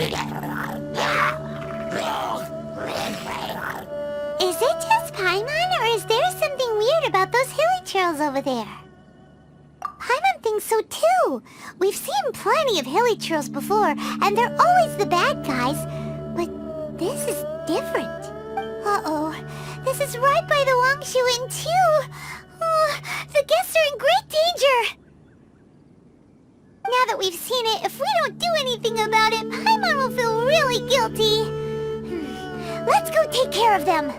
Is it just Paimon, or is there something weird about those hilichurls over there? Paimon thinks so too. We've seen plenty of hilichurls before, and they're always the bad guys. But this is different. Uh-oh. This is right by the Wangshu Inn too. The guests are in great danger. Now that we've seen it, if we don't do anything about it, Paimon will feel really guilty. Let's go take care of them.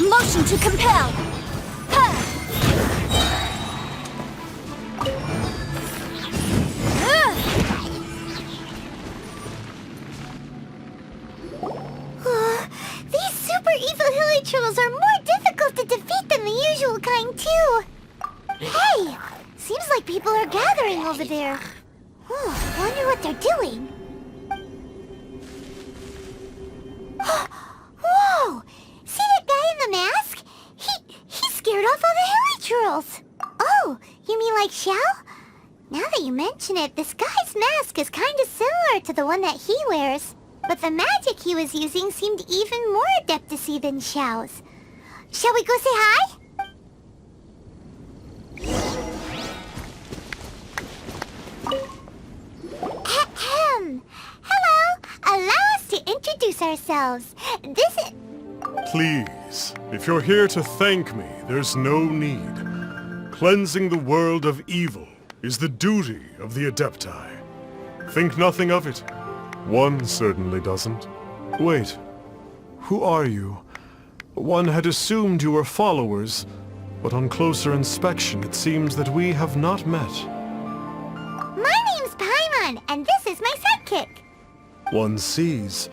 Motion to compel. These super evil hilichurls are more difficult to defeat than the usual kind too. Hey, seems like people are gathering over there. Wonder what they're doing. Whoa! See that guy in the mask? He scared off all the hilichurls. Oh, you mean like Xiao? Now that you mention it, this guy's mask is kind of similar to the one that he wears. But the magic he was using seemed even more adeptus-y than Xiao's. Shall we go say hi? Ahem. Hello. Allow us to introduce ourselves. This is... Please, if you're here to thank me, there's no need. Cleansing the world of evil is the duty of the Adepti. Think nothing of it. One certainly doesn't. Wait, who are you? One had assumed you were followers, but on closer inspection it seems that we have not met. My name's Paimon, and this is my sidekick. One sees.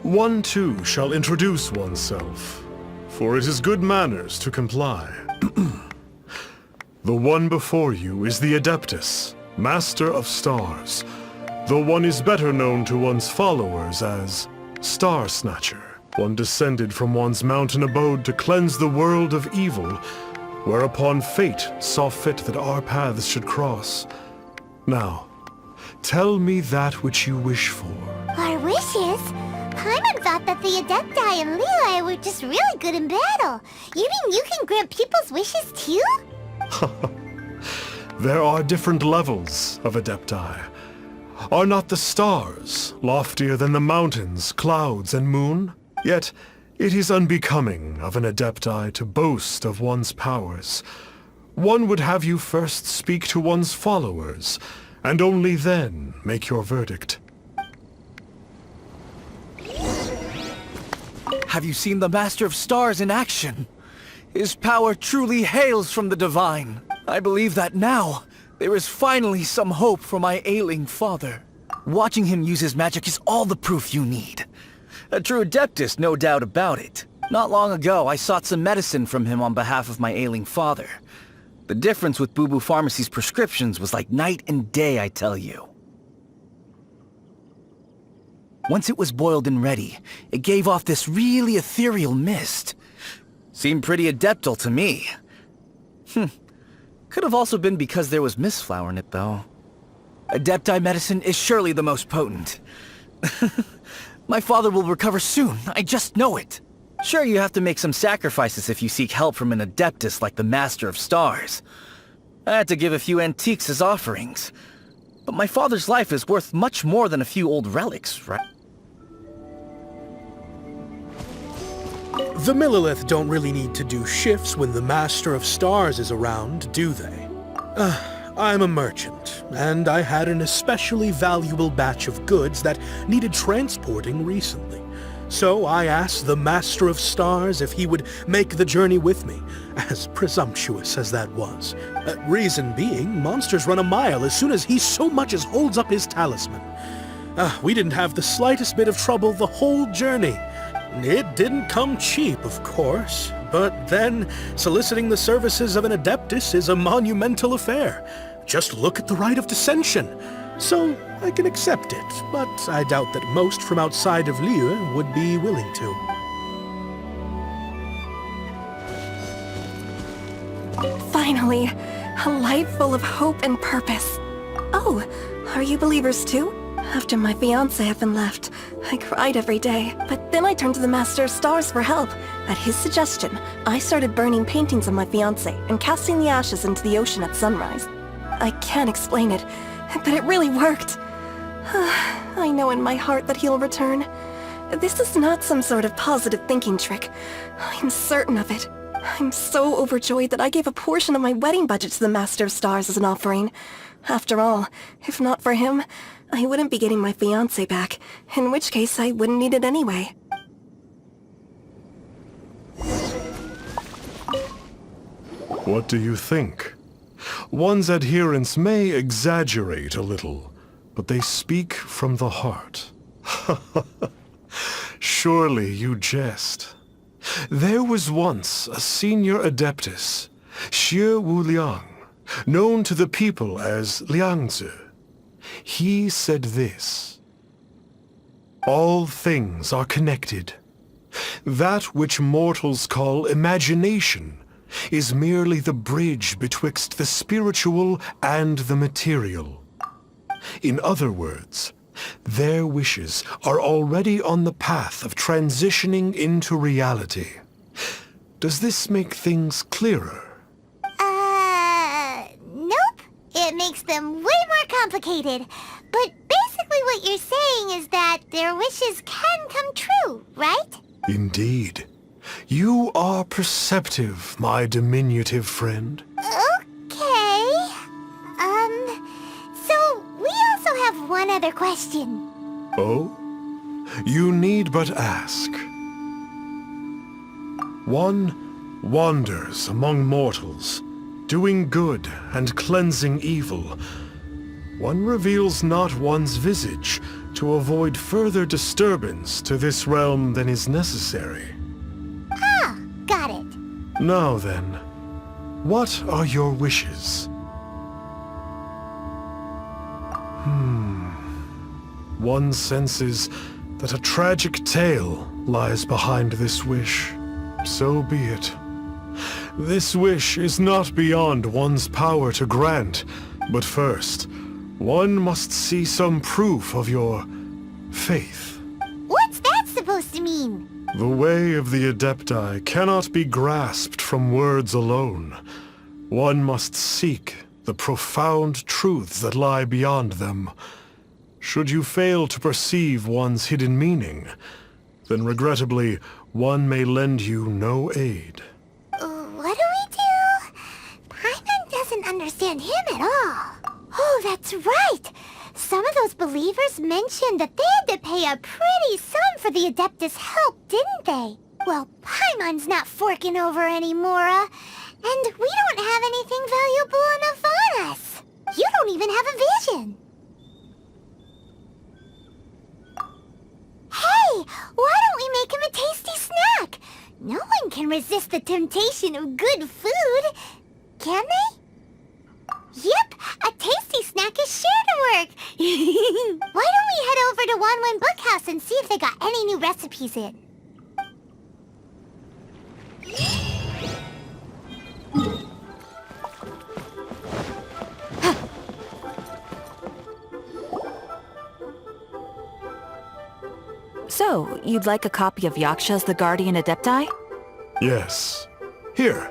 One too shall introduce oneself, for it is good manners to comply. The one before you is the Adeptus, Master of Stars. Though one is better known to one's followers as Star Snatcher. One descended from one's mountain abode to cleanse the world of evil, whereupon fate saw fit that our paths should cross. Now, tell me that which you wish for. Our wishes? Paimon thought that the Adepti and Leela were just really good in battle. You mean you can grant people's wishes too? There are different levels of Adepti. Are not the stars loftier than the mountains, clouds, and moon? Yet, it is unbecoming of an Adepti to boast of one's powers. One would have you first speak to one's followers, and only then make your verdict. Have you seen the Master of Stars in action? His power truly hails from the divine. I believe that now, there is finally some hope for my ailing father. Watching him use his magic is all the proof you need. A true Adeptus, no doubt about it. Not long ago, I sought some medicine from him on behalf of my ailing father. The difference with Boo Boo Pharmacy's prescriptions was like night and day, I tell you. Once it was boiled and ready, it gave off this really ethereal mist. Seemed pretty adeptal to me. Could have also been because there was mistflower in it, though. Adepti medicine is surely the most potent. My father will recover soon, I just know it. Sure, you have to make some sacrifices if you seek help from an Adeptus like the Master of Stars. I had to give a few antiques as offerings. But my father's life is worth much more than a few old relics, right? The Millilith don't really need to do shifts when the Master of Stars is around, do they? I'm a merchant, and I had an especially valuable batch of goods that needed transporting recently. So I asked the Master of Stars if he would make the journey with me, as presumptuous as that was. Reason being, monsters run a mile as soon as he so much as holds up his talisman. We didn't have the slightest bit of trouble the whole journey. It didn't come cheap, of course, but then soliciting the services of an Adeptus is a monumental affair. Just look at the Rite of Dissension. So I can accept it, but I doubt that most from outside of Liyue would be willing to. Finally, a life full of hope and purpose. Oh, are you believers too? After my fiancé had been left, I cried every day. But then I turned to the Master of Stars for help. At his suggestion, I started burning paintings of my fiancé and casting the ashes into the ocean at sunrise. I can't explain it, but it really worked. I know in my heart that he'll return. This is not some sort of positive thinking trick. I'm certain of it. I'm so overjoyed that I gave a portion of my wedding budget to the Master of Stars as an offering. After all, if not for him, I wouldn't be getting my fiancé back, in which case I wouldn't need it anyway. What do you think? One's adherents may exaggerate a little, but they speak from the heart. Surely you jest. There was once a senior adeptus, Xie Wuliang, known to the people as Liangzi. He said this: all things are connected. That which mortals call imagination is merely the bridge betwixt the spiritual and the material. In other words, their wishes are already on the path of transitioning into reality. Does this make things clearer? Nope. It makes them way more complicated. But basically what you're saying is that their wishes can come true, right? Indeed. You are perceptive, my diminutive friend. Okay. So we also have one other question. Oh? You need but ask. One wanders among mortals, doing good and cleansing evil. One reveals not one's visage to avoid further disturbance to this realm than is necessary. Ah, got it. Now then, what are your wishes? One senses that a tragic tale lies behind this wish. So be it. This wish is not beyond one's power to grant, but first, one must see some proof of your faith. What's that supposed to mean? The way of the Adepti cannot be grasped from words alone. One must seek the profound truths that lie beyond them. Should you fail to perceive one's hidden meaning, then regrettably, one may lend you no aid. What do we do? Paimon doesn't understand him at all. Oh, that's right! Some of those believers mentioned that they had to pay a pretty sum for the Adeptus' help, didn't they? Well, Paimon's not forking over anymore, and we don't have anything valuable enough on us. You don't even have a vision. Hey, why don't we make him a tasty snack? No one can resist the temptation of good food, can they? Yep, a tasty snack is sure to work. Why don't we head over to Wanwen Bookhouse and see if they got any new recipes in? So, you'd like a copy of Yaksha's The Guardian Adepti? Yes. Here,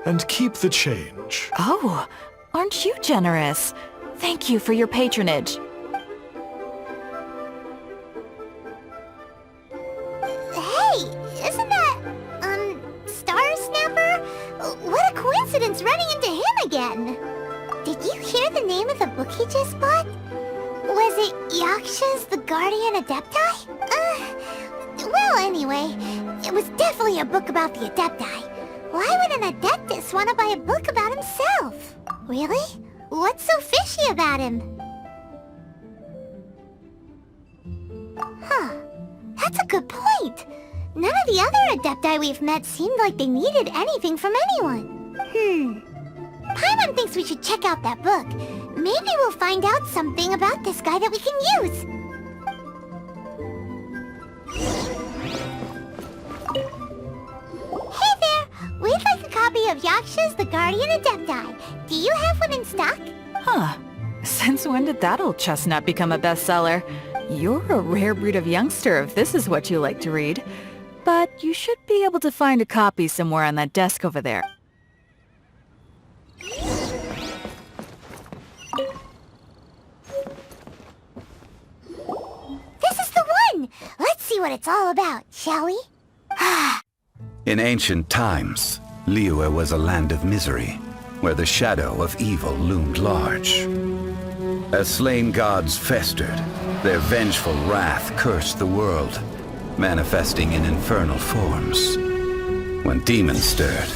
and keep the change. Oh, aren't you generous? Thank you for your patronage. Hey, isn't that, Star Snapper? What a coincidence running into him again. Did you hear the name of the book he just bought? Was it Yaksha's The Guardian Adepti? Well, anyway, it was definitely a book about the Adepti. Why would an Adeptus want to buy a book about himself? Really? What's so fishy about him? Huh. That's a good point. None of the other Adepti we've met seemed like they needed anything from anyone. Paimon thinks we should check out that book. Maybe we'll find out something about this guy that we can use. Hey there! We'd like a copy copy of Yaksha's The Guardian Adepti. Do you have one in stock? Huh. Since when did that old chestnut become a bestseller? You're a rare breed of youngster if this is what you like to read. But you should be able to find a copy somewhere on that desk over there. This is the one! Let's see what it's all about, shall we? In ancient times, Liyue was a land of misery, where the shadow of evil loomed large. As slain gods festered, their vengeful wrath cursed the world, manifesting in infernal forms. When demons stirred,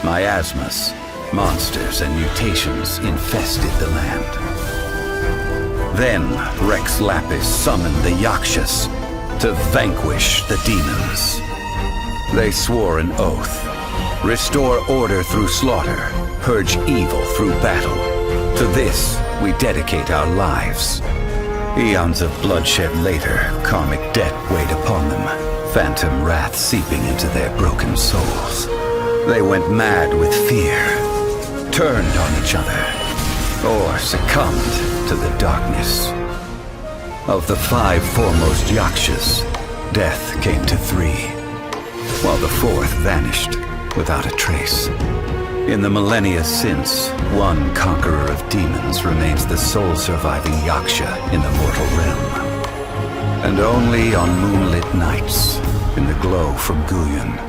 miasmas, monsters, and mutations infested the land. Then Rex Lapis summoned the Yakshas to vanquish the demons. They swore an oath: restore order through slaughter, purge evil through battle. To this, we dedicate our lives. Eons of bloodshed later, karmic debt weighed upon them, phantom wrath seeping into their broken souls. They went mad with fear, turned on each other, or succumbed to the darkness. Of the 5 foremost Yakshas, death came to 3, while the 4th vanished without a trace. In the millennia since, one conqueror of demons remains the sole surviving Yaksha in the mortal realm. And only on moonlit nights, in the glow from Guyon,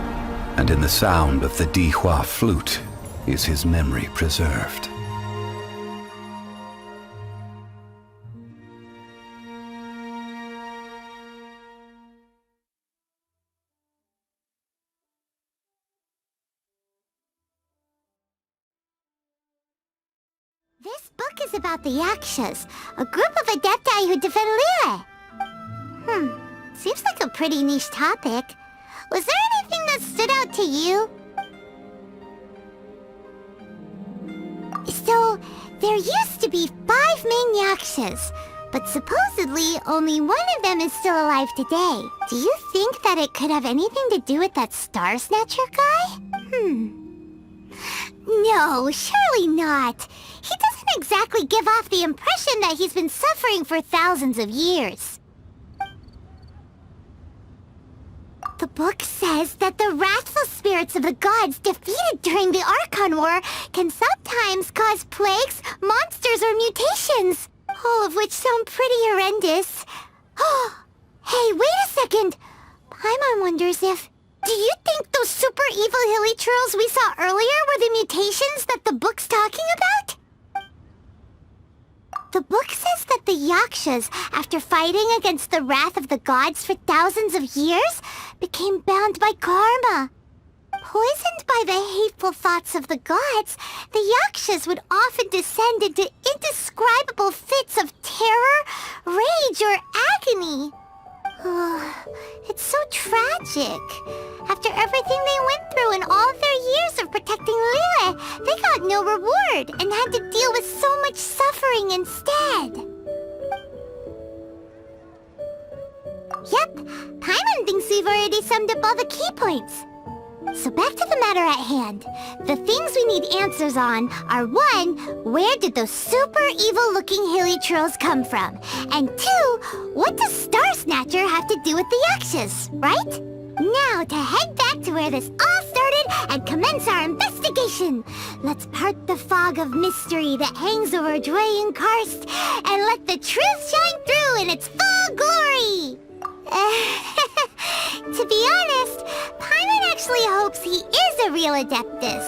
and in the sound of the Dihua flute, is his memory preserved. This book is about the Yakshas, a group of Adepti who defend Liyue. Seems like a pretty niche topic. Was there anything that stood out to you? So, there used to be 5 main Yakshas, but supposedly only one of them is still alive today. Do you think that it could have anything to do with that Star Snatcher guy? No, surely not. He doesn't exactly give off the impression that he's been suffering for thousands of years. The book says that the wrathful spirits of the gods defeated during the Archon War can sometimes cause plagues, monsters, or mutations. All of which sound pretty horrendous. Hey, wait a second! Paimon wonders if... Do you think those super evil hilichurls we saw earlier were the mutations that the book's talking about? The book says that the Yakshas, after fighting against the wrath of the gods for thousands of years, became bound by karma. Poisoned by the hateful thoughts of the gods, the Yakshas would often descend into indescribable fits of terror, rage, or agony. It's so tragic. After everything they went through and all their years of protecting Liyue, they got no reward and had to deal with so much suffering instead. Yep, Paimon thinks we've already summed up all the key points. So back to the matter at hand. The things we need answers on are 1, where did those super evil-looking hilichurls come from? And 2, what does Star Snatcher have to do with the Yakshas, right? Now to head back to where this all started and commence our investigation. Let's part the fog of mystery that hangs over Dwayne Karst and let the truth shine through in its full glory. To be honest, Paimon actually hopes he is a real Adeptus.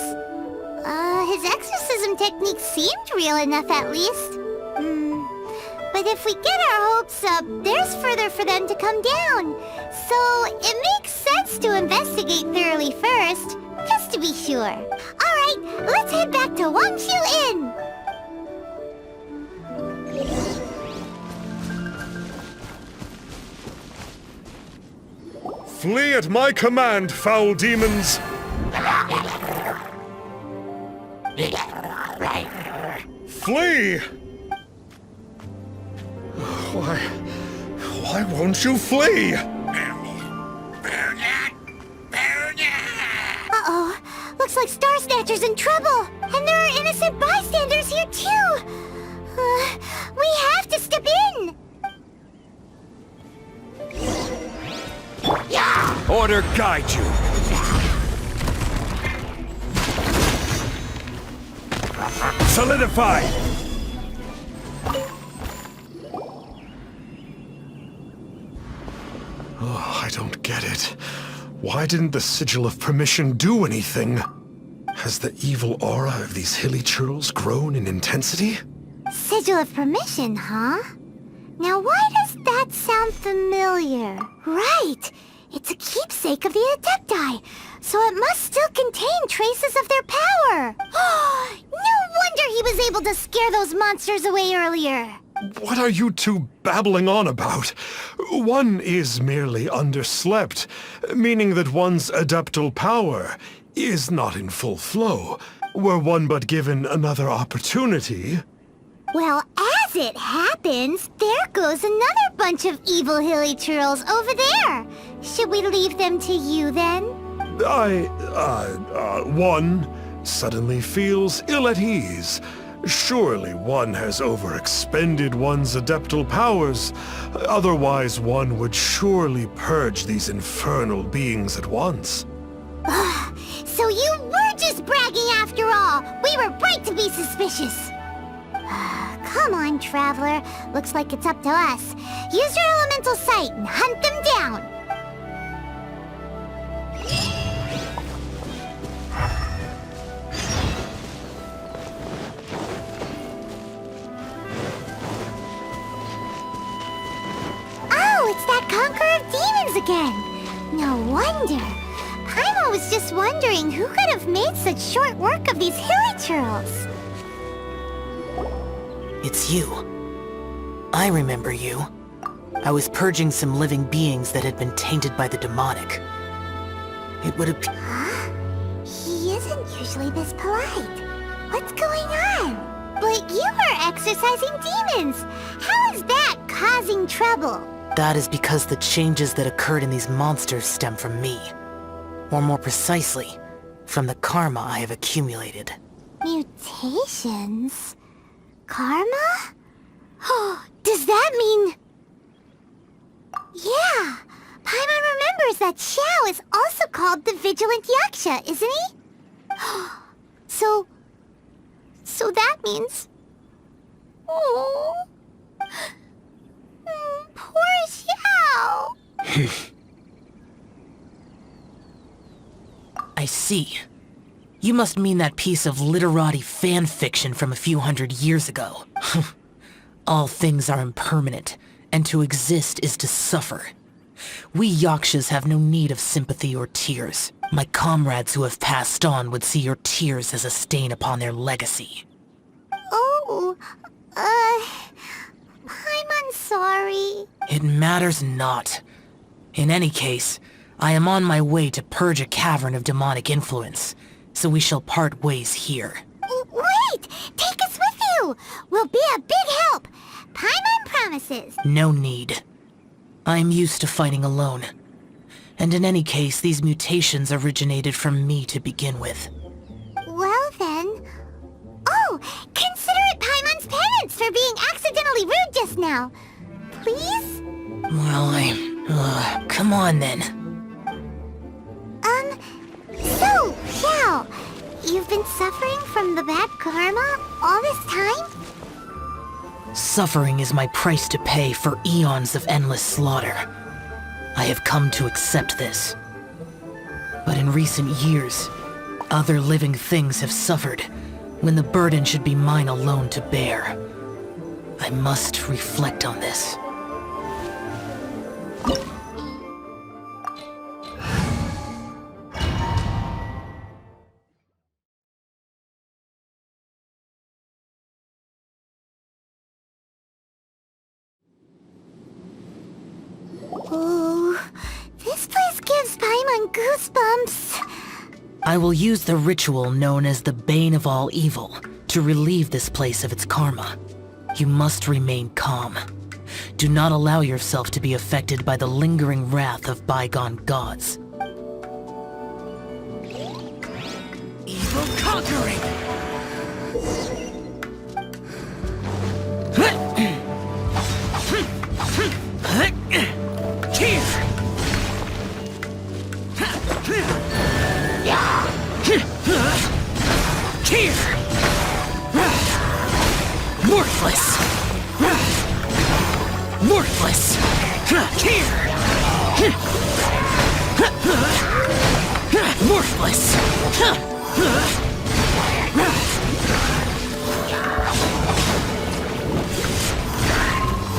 His exorcism technique seemed real enough at least. But if we get our hopes up, there's further for them to come down. So it makes sense to investigate thoroughly first, just to be sure. Alright, let's head back to Wangshu Inn. Flee at my command, foul demons! Flee! Why won't you flee? Uh-oh. Looks like Star Snatcher's in trouble! And there are innocent bystanders here too! We have to step in! Order guide you. Solidify! Oh, I don't get it. Why didn't the Sigil of Permission do anything? Has the evil aura of these hilly churls grown in intensity? Sigil of Permission, huh? Now why does that sound familiar? Right! It's a keepsake of the Adepti, so it must still contain traces of their power! No wonder he was able to scare those monsters away earlier! What are you two babbling on about? One is merely underslept, meaning that one's adeptal power is not in full flow. Were one but given another opportunity... Well, as it happens, there goes another bunch of evil hilly churls over there. Should we leave them to you then? One suddenly feels ill at ease. Surely one has overexpended one's adeptal powers. Otherwise one would surely purge these infernal beings at once. So you were just bragging after all. We were right to be suspicious. Come on, Traveler. Looks like it's up to us. Use your elemental sight and hunt them down. Oh, it's that Conqueror of Demons again. No wonder. Paimon was just wondering who could have made such short work of these hilly churls. It's you. I remember you. I was purging some living beings that had been tainted by the demonic. It would appear... Huh? He isn't usually this polite. What's going on? But you are exorcising demons. How is that causing trouble? That is because the changes that occurred in these monsters stem from me. Or more precisely, from the karma I have accumulated. Mutations? Karma? Oh, does that mean... Yeah! Paimon remembers that Xiao is also called the Vigilant Yaksha, isn't he? So that means... Oh... Poor Xiao! I see. You must mean that piece of literati fan fiction from a few hundred years ago. All things are impermanent, and to exist is to suffer. We Yakshas have no need of sympathy or tears. My comrades who have passed on would see your tears as a stain upon their legacy. Oh, I'm sorry. It matters not. In any case, I am on my way to purge a cavern of demonic influence, so we shall part ways here. Wait! Take us with you! We'll be a big help! Paimon promises! No need. I am used to fighting alone. And in any case, these mutations originated from me to begin with. Well then... Oh! Consider it Paimon's penance for being accidentally rude just now! Please? Well, come on then. So, Xiao, you've been suffering from the bad karma all this time? Suffering is my price to pay for eons of endless slaughter. I have come to accept this. But in recent years, other living things have suffered, when the burden should be mine alone to bear. I must reflect on this. Oh, this place gives Paimon goosebumps. I will use the ritual known as the Bane of All Evil to relieve this place of its karma. You must remain calm. Do not allow yourself to be affected by the lingering wrath of bygone gods. Worthless! Worthless! Here! Worthless!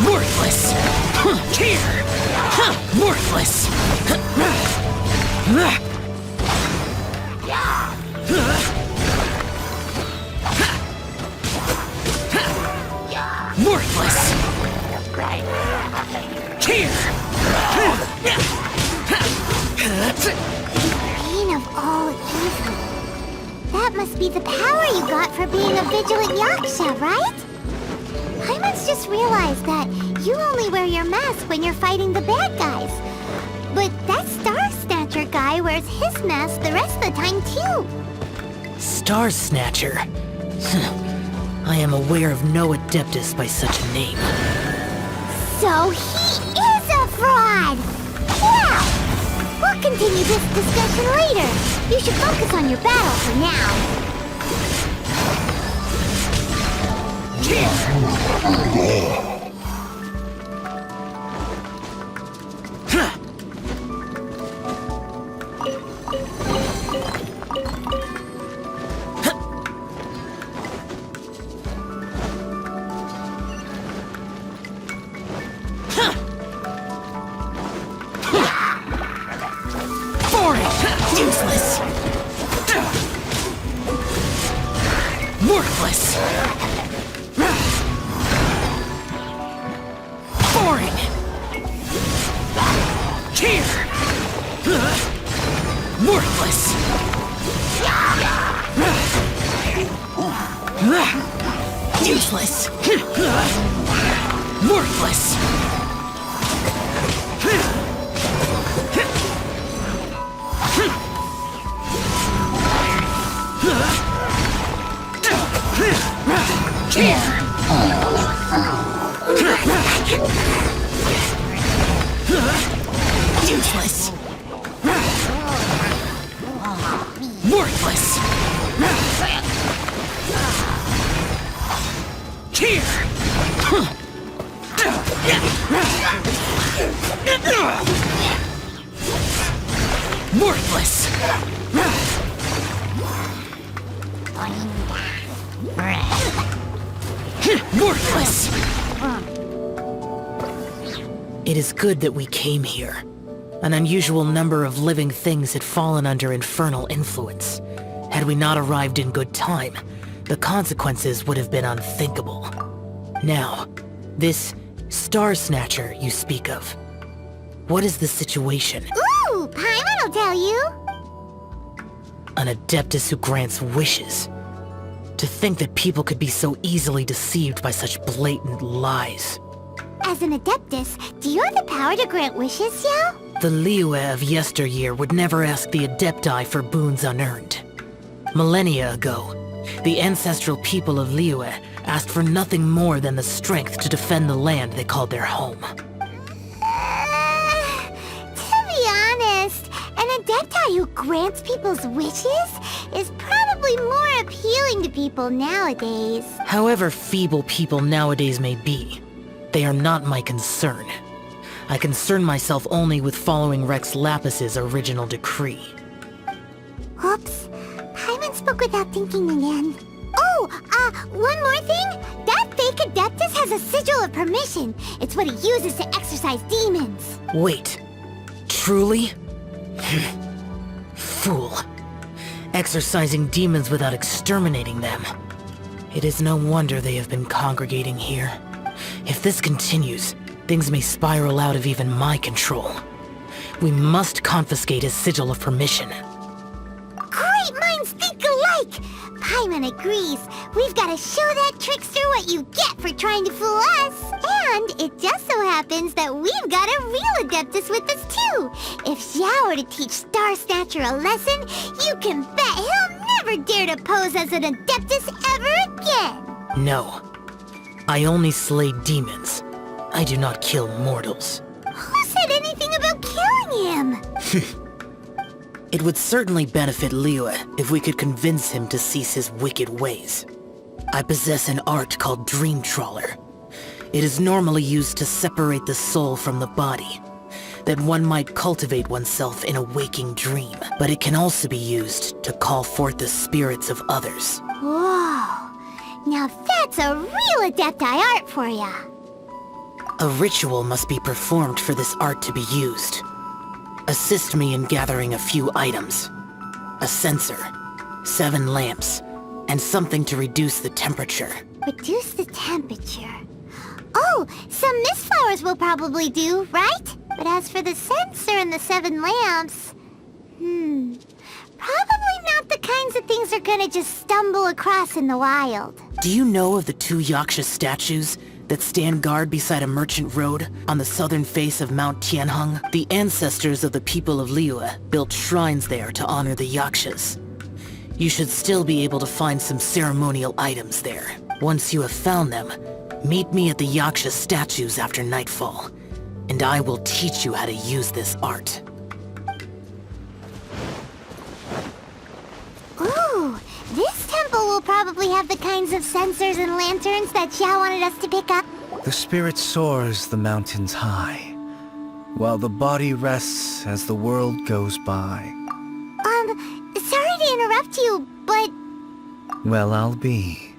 Worthless! Here! Worthless! Worthless! Here! Bane of all evil. That must be the power you got for being a vigilant Yaksha, right? Paimon's just realized that you only wear your mask when you're fighting the bad guys. But that Star Snatcher guy wears his mask the rest of the time, too. Star Snatcher? I am aware of no Adeptus by such a name. So he is a fraud! Well, we'll continue this discussion later. You should focus on your battle for now. Useless! Worthless! Boring! Here! Worthless! Useless! Worthless! Useless! Worthless! Here! Worthless! Worthless! It is good that we came here. An unusual number of living things had fallen under infernal influence. Had we not arrived in good time, the consequences would have been unthinkable. Now, this Star Snatcher you speak of, what is the situation? Ooh, Paimon will tell you. An Adeptus who grants wishes. To think that people could be so easily deceived by such blatant lies. As an Adeptus, do you have the power to grant wishes, Xiao? The Liyue of yesteryear would never ask the Adepti for boons unearned. Millennia ago, the ancestral people of Liyue asked for nothing more than the strength to defend the land they called their home. To be honest, an Adepti who grants people's wishes is probably more appealing to people nowadays. However feeble people nowadays may be, they are not my concern. I concern myself only with following Rex Lapis's original decree. Oops. Paimon spoke without thinking again. Oh, one more thing. That fake Adeptus has a sigil of permission. It's what he uses to exorcise demons. Wait. Truly? Fool. Exorcising demons without exterminating them. It is no wonder they have been congregating here. If this continues, things may spiral out of even my control. We must confiscate his sigil of permission. Great minds think alike! Paimon agrees. We've got to show that trickster what you get for trying to fool us. And it just so happens that we've got a real Adeptus with us too. If Xiao were to teach Star Snatcher a lesson, you can bet he'll never dare to pose as an Adeptus ever again. No. I only slay demons. I do not kill mortals. Who said anything about killing him? It would certainly benefit Liyue if we could convince him to cease his wicked ways. I possess an art called Dream Trawler. It is normally used to separate the soul from the body, that one might cultivate oneself in a waking dream. But it can also be used to call forth the spirits of others. Whoa. Now that's a real Adepti art for ya. A ritual must be performed for this art to be used. Assist me in gathering a few items. A censer, 7 lamps, and something to reduce the temperature. Reduce the temperature. Oh, some mist flowers will probably do, right? But as for the censer and the 7 lamps... Probably not the kinds of things they're gonna just stumble across in the wild. Do you know of the 2 Yaksha statues that stand guard beside a merchant road on the southern face of Mount Tianheng? The ancestors of the people of Liyue built shrines there to honor the Yakshas. You should still be able to find some ceremonial items there. Once you have found them, meet me at the Yaksha statues after nightfall, and I will teach you how to use this art. Ooh, this temple will probably have the kinds of censers and lanterns that Xiao wanted us to pick up. The spirit soars the mountains high, while the body rests as the world goes by. Sorry to interrupt you, but... Well, I'll be.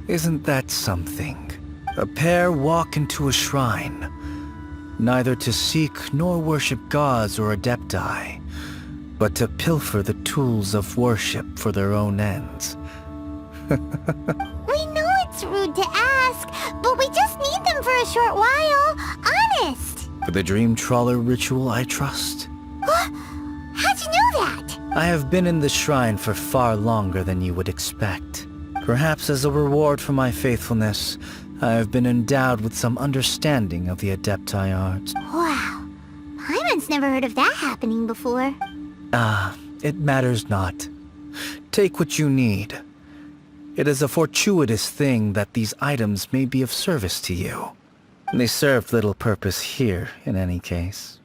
Isn't that something? A pair walk into a shrine, neither to seek nor worship gods or adepti, but to pilfer the tools of worship for their own ends. We know it's rude to ask, but we just need them for a short while. Honest. For the Dream Trawler ritual, I trust. How'd you know that? I have been in the shrine for far longer than you would expect. Perhaps as a reward for my faithfulness, I have been endowed with some understanding of the Adepti arts. Wow. Paimon's never heard of that happening before. It matters not. Take what you need. It is a fortuitous thing that these items may be of service to you. They serve little purpose here, in any case.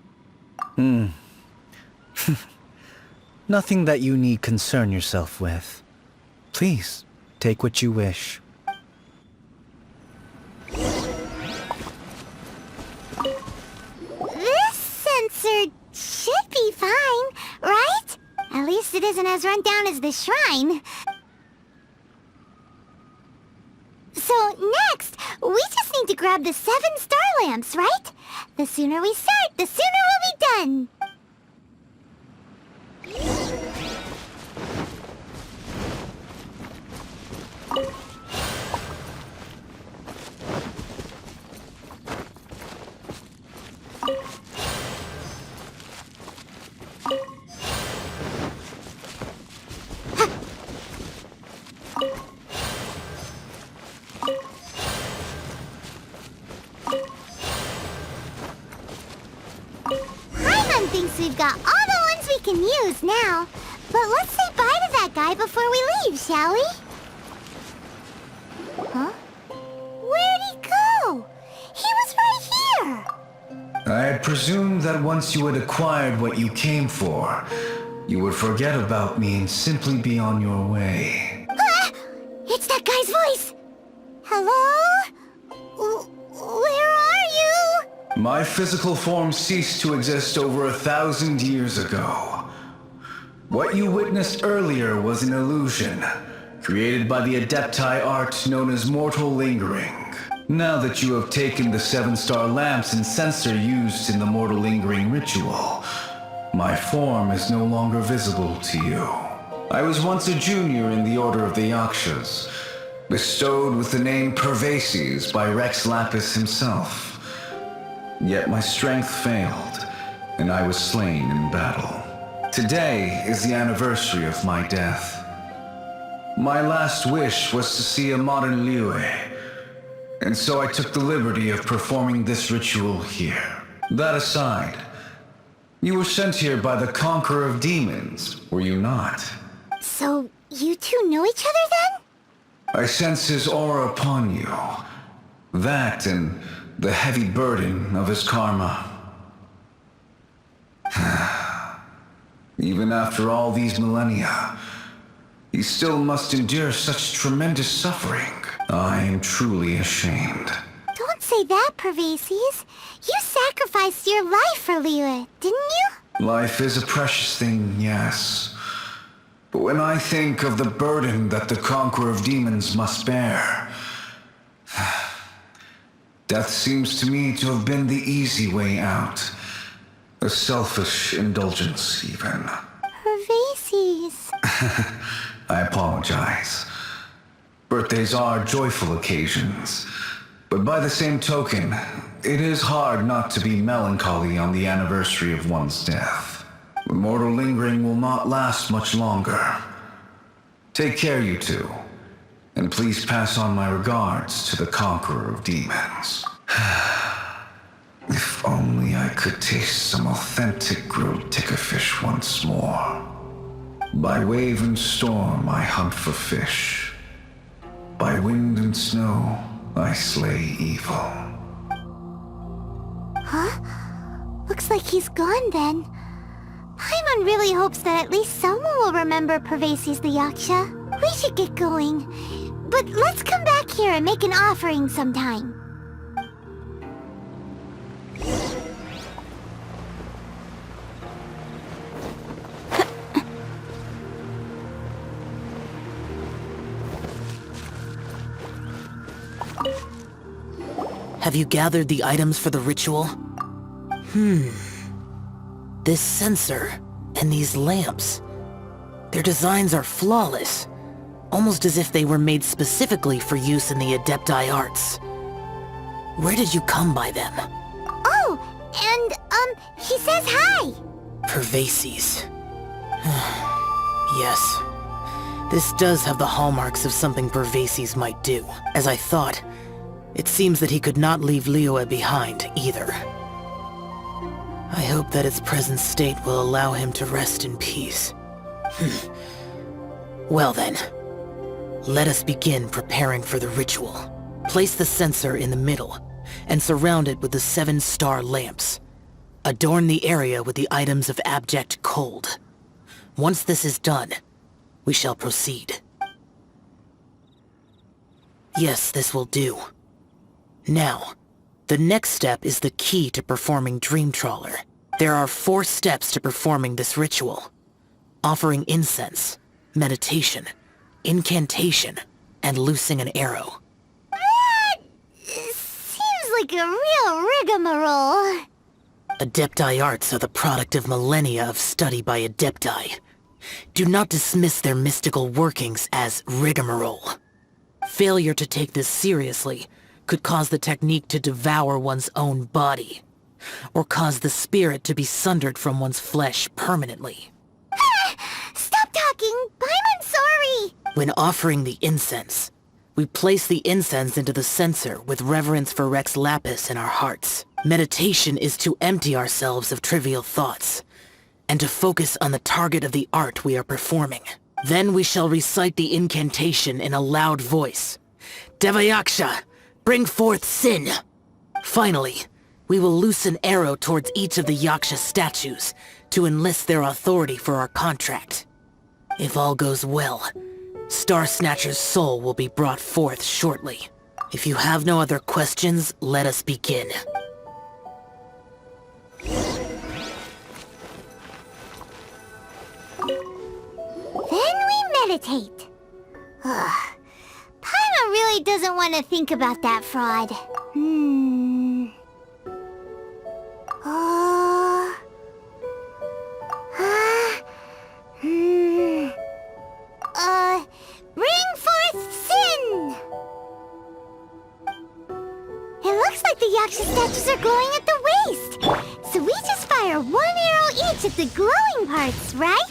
Nothing that you need concern yourself with. Please, take what you wish. This censer should be fine, right? At least it isn't as run down as the shrine. So next, we just need to grab the 7 star lamps, right? The sooner we start, the sooner we'll be done. Paimon thinks we've got all the ones we can use now. But let's say bye to that guy before we leave, shall we? Huh? Where'd he go? He was right here! I had presumed that once you had acquired what you came for, you would forget about me and simply be on your way. Ah! It's that guy's voice! Hello? Where are you? My physical form ceased to exist over 1,000 years ago. What you witnessed earlier was an illusion, created by the Adepti art known as mortal lingering. Now that you have taken the 7 star lamps and censer used in the mortal lingering ritual, my form is no longer visible to you. I was once a junior in the Order of the Yakshas, bestowed with the name Pervases by Rex Lapis himself. Yet my strength failed, and I was slain in battle. Today is the anniversary of my death. My last wish was to see a modern Liyue, and so I took the liberty of performing this ritual here. That aside, you were sent here by the Conqueror of Demons, were you not? So, you two know each other then? I sense his aura upon you. That and the heavy burden of his karma. Even after all these millennia, he still must endure such tremendous suffering. I am truly ashamed. Don't say that, Pervases. You sacrificed your life for Liyue, didn't you? Life is a precious thing, yes. But when I think of the burden that the Conqueror of Demons must bear, death seems to me to have been the easy way out. A selfish indulgence, even. Pervases. I apologize. Birthdays are joyful occasions, but by the same token, it is hard not to be melancholy on the anniversary of one's death. The mortal lingering will not last much longer. Take care, you two, and please pass on my regards to the Conqueror of Demons. If only I could taste some authentic grilled tickerfish once more. By wave and storm I hunt for fish. By wind and snow I slay evil. Huh? Looks like he's gone then. Paimon really hopes that at least someone will remember Pervases the Yaksha. We should get going. But let's come back here and make an offering sometime. Have you gathered the items for the ritual? This sensor and these lamps. Their designs are flawless, almost as if they were made specifically for use in the Adepti arts. Where did you come by them? Oh, and, he says hi! Pervases. Yes. This does have the hallmarks of something Pervases might do. As I thought, it seems that he could not leave Liyue behind, either. I hope that its present state will allow him to rest in peace. Well then, let us begin preparing for the ritual. Place the censer in the middle, and surround it with the 7-star lamps. Adorn the area with the items of abject cold. Once this is done, we shall proceed. Yes, this will do. Now, the next step is the key to performing Dream Trawler. There are 4 steps to performing this ritual. Offering incense, meditation, incantation, and loosing an arrow. That seems like a real rigmarole. Adepti arts are the product of millennia of study by Adepti. Do not dismiss their mystical workings as rigmarole. Failure to take this seriously could cause the technique to devour one's own body, or cause the spirit to be sundered from one's flesh permanently. Stop talking! I'm sorry! When offering the incense, we place the incense into the censer with reverence for Rex Lapis in our hearts. Meditation is to empty ourselves of trivial thoughts, and to focus on the target of the art we are performing. Then we shall recite the incantation in a loud voice. Devayaksha, bring forth sin! Finally, we will loose an arrow towards each of the Yaksha statues to enlist their authority for our contract. If all goes well, Star Snatcher's soul will be brought forth shortly. If you have no other questions, let us begin. Then we meditate. Ugh. Paimon really doesn't want to think about that fraud. Bring forth sin! It looks like the Yaksha statues are glowing at the waist. So we just fire 1 arrow each at the glowing parts, right?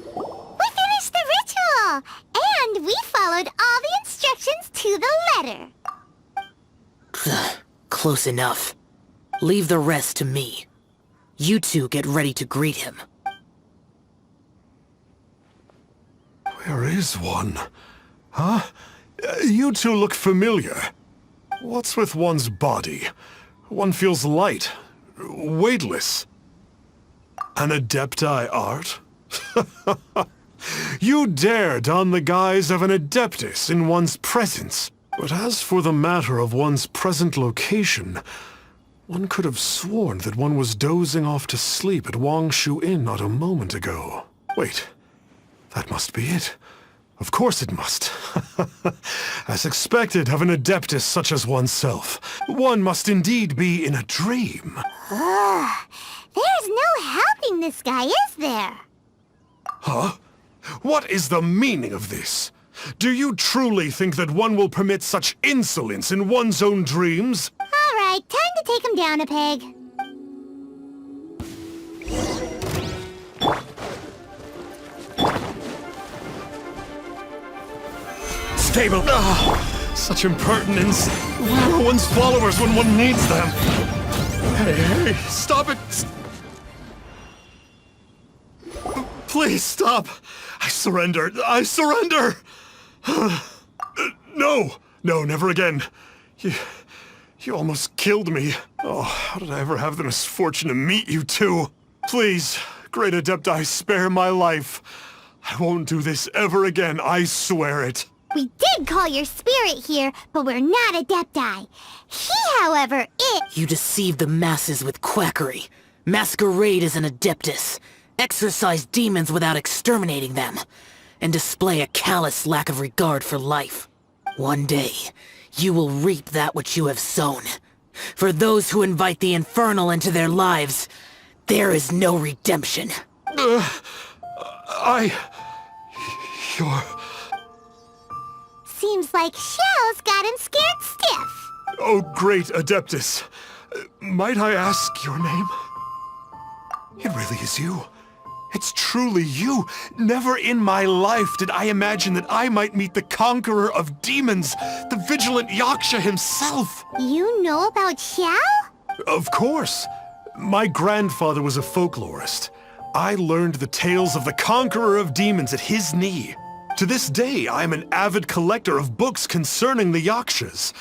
We finished the ritual! And we followed all the instructions to the letter. Close enough. Leave the rest to me. You two get ready to greet him. Where is one? Huh? You two look familiar. What's with one's body? One feels light, weightless. An Adepti art? You dare don the guise of an Adeptus in one's presence. But as for the matter of one's present location, one could have sworn that one was dozing off to sleep at Wangshu Inn not a moment ago. Wait, that must be it. Of course it must. As expected of an Adeptus such as oneself, one must indeed be in a dream. There's no helping this guy, is there? Huh? What is the meaning of this? Do you truly think that one will permit such insolence in one's own dreams? All right, time to take him down a peg. Stable! Such impertinence! Where are one's followers when one needs them? Hey, stop it! Please stop! I surrender! I surrender! No! No, never again. You almost killed me. Oh, how did I ever have the misfortune to meet you two? Please, Great Adepti, spare my life. I won't do this ever again, I swear it. We did call your spirit here, but we're not Adepti. He, however, is... You deceive the masses with quackery. Masquerade as an Adeptus. Exorcise demons without exterminating them. And display a callous lack of regard for life. One day, you will reap that which you have sown. For those who invite the infernal into their lives, there is no redemption. You're... Seems like Xiao's got him scared stiff. Oh, great Adeptus. Might I ask your name? It really is you. It's truly you. Never in my life did I imagine that I might meet the conqueror of demons, the vigilant Yaksha himself. You know about Xiao? Of course. My grandfather was a folklorist. I learned the tales of the conqueror of demons at his knee. To this day, I am an avid collector of books concerning the Yakshas.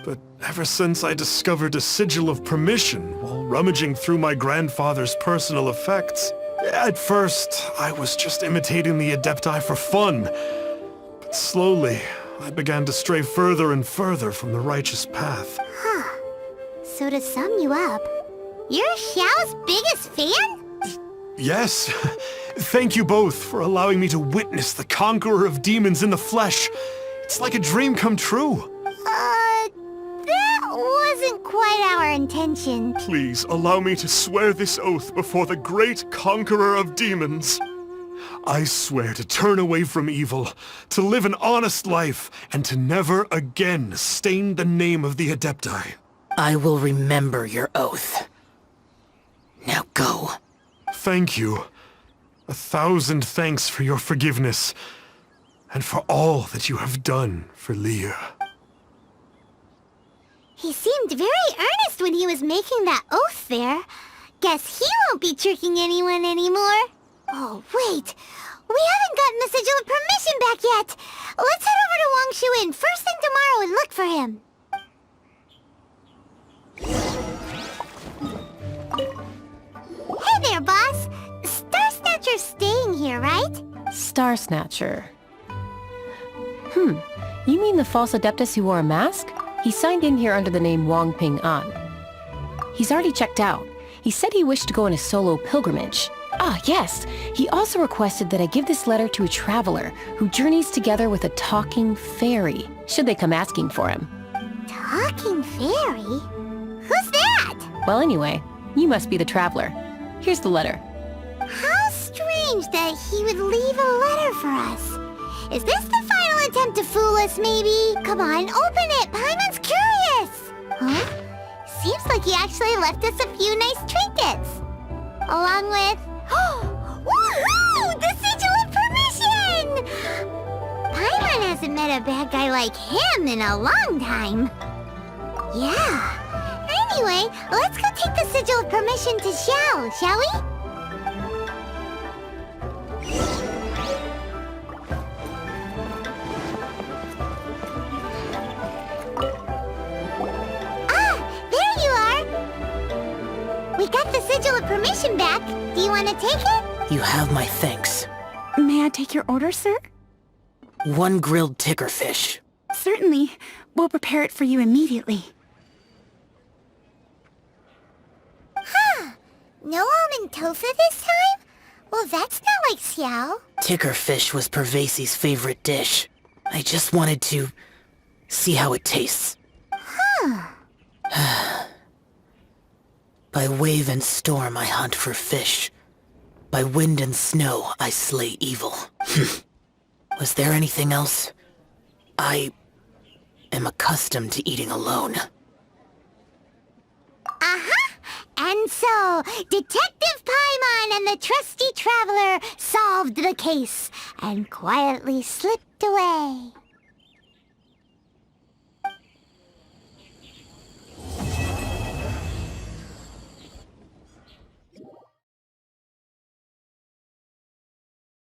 But ever since I discovered a sigil of permission while rummaging through my grandfather's personal effects, at first, I was just imitating the Adepti for fun. But slowly, I began to stray further and further from the righteous path. Huh. So to sum you up, you're Xiao's biggest fan? Yes. Thank you both for allowing me to witness the conqueror of demons in the flesh. It's like a dream come true. That wasn't quite our intention. Please allow me to swear this oath before the great conqueror of demons. I swear to turn away from evil, to live an honest life, and to never again stain the name of the Adepti. I will remember your oath. Now go. Thank you. 1,000 thanks for your forgiveness, and for all that you have done for Leah. He seemed very earnest when he was making that oath there. Guess he won't be tricking anyone anymore. Oh, wait. We haven't gotten the sigil of permission back yet. Let's head over to Wangshu Inn first thing tomorrow and look for him. Hey there, boss. Star Snatcher's staying here, right? Star Snatcher. You mean the false Adeptus who wore a mask? He signed in here under the name Wang Ping An. He's already checked out. He said he wished to go on a solo pilgrimage. Ah, yes. He also requested that I give this letter to a traveler who journeys together with a talking fairy, should they come asking for him. Talking fairy? Who's that? Well, anyway, you must be the traveler. Here's the letter. How strange that he would leave a letter for us. Is this the final attempt to fool us, maybe? Come on, open it! Paimon's curious! Huh? Seems like he actually left us a few nice trinkets. Along with... Woohoo! The sigil of permission! Paimon hasn't met a bad guy like him in a long time. Yeah. Anyway, let's go take the sigil of permission to Xiao, shall we? ration back. Do you want to take it? You have my thanks. May I take your order, sir? 1 grilled ticker fish. Certainly. We'll prepare it for you immediately. Huh. No almond tofu this time? Well, that's not like Xiao. Ticker fish was Pervasi's favorite dish. I just wanted to see how it tastes. By wave and storm I hunt for fish. By wind and snow I slay evil. Was there anything else? I am accustomed to eating alone. And so, Detective Paimon and the trusty traveler solved the case and quietly slipped away.